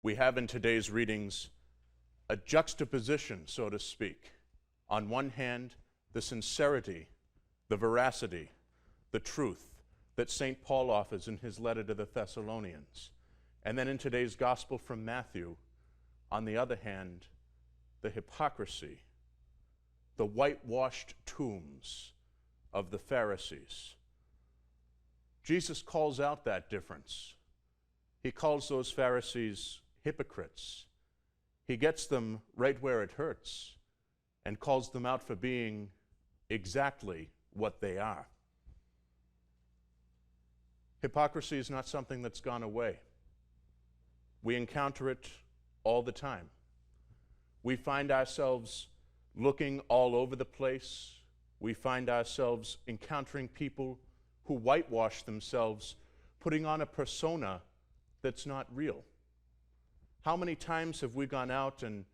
We have in today's readings a juxtaposition, so to speak. On one hand, the sincerity, the veracity, the truth that St. Paul offers in his letter to the Thessalonians. And then in today's gospel from Matthew, on the other hand, the hypocrisy, the whitewashed tombs of the Pharisees. Jesus calls out that difference. He calls those Pharisees hypocrites. He gets them right where it hurts and calls them out for being exactly what they are. Hypocrisy is not something that's gone away. We encounter it all the time. We find ourselves looking all over the place. We find ourselves encountering people who whitewash themselves, putting on a persona that's not real. How many times have we gone out and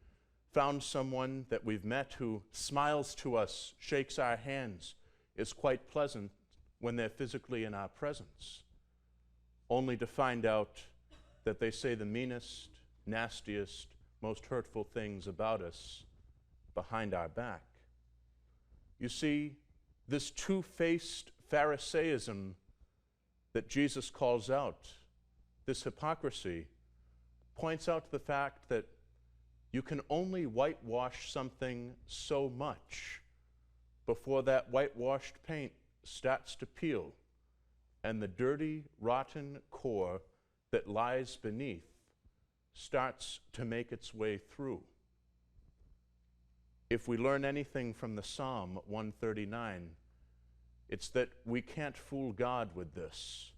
found someone that we've met who smiles to us, shakes our hands, is quite pleasant when they're physically in our presence, only to find out that they say the meanest, nastiest, most hurtful things about us behind our back? You see, this two-faced Pharisaism that Jesus calls out, this hypocrisy, points out the fact that you can only whitewash something so much before that whitewashed paint starts to peel and the dirty, rotten core that lies beneath starts to make its way through. If we learn anything from the Psalm 139, it's that we can't fool God with this.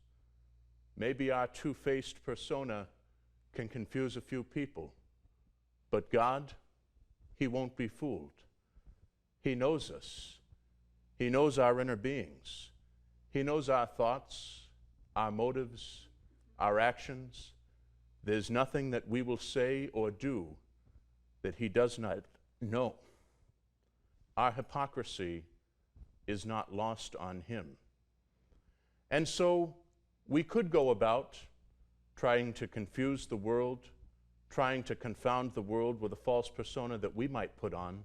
Maybe our two-faced persona can confuse a few people, but God, He won't be fooled. He knows us. He knows our inner beings. He knows our thoughts, our motives, our actions. There's nothing that we will say or do that He does not know. Our hypocrisy is not lost on Him. And so we could go about trying to confuse the world, trying to confound the world with a false persona that we might put on,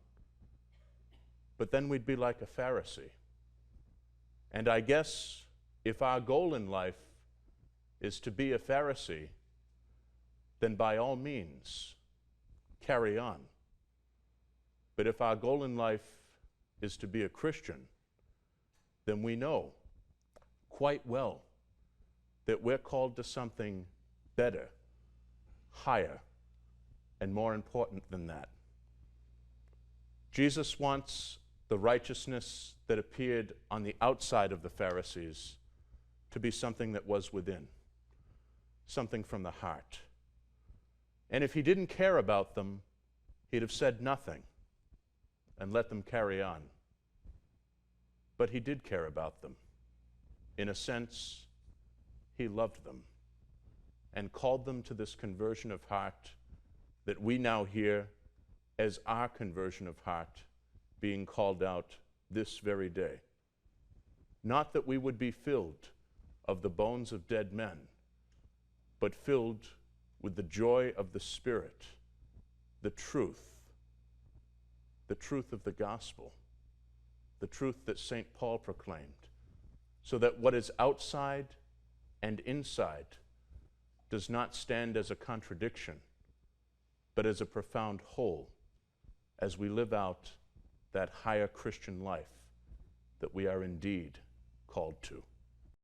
but then we'd be like a Pharisee. And I guess if our goal in life is to be a Pharisee, then by all means, carry on. But if our goal in life is to be a Christian, then we know quite well that we're called to something better, higher, and more important than that. Jesus wants the righteousness that appeared on the outside of the Pharisees to be something that was within, something from the heart. And if He didn't care about them, He'd have said nothing and let them carry on. But He did care about them. In a sense, He loved them and called them to this conversion of heart that we now hear as our conversion of heart being called out this very day. Not that we would be filled of the bones of dead men, but filled with the joy of the Spirit, the truth of the gospel, the truth that St. Paul proclaimed, so that what is outside and inside does not stand as a contradiction, but as a profound whole, as we live out that higher Christian life that we are indeed called to.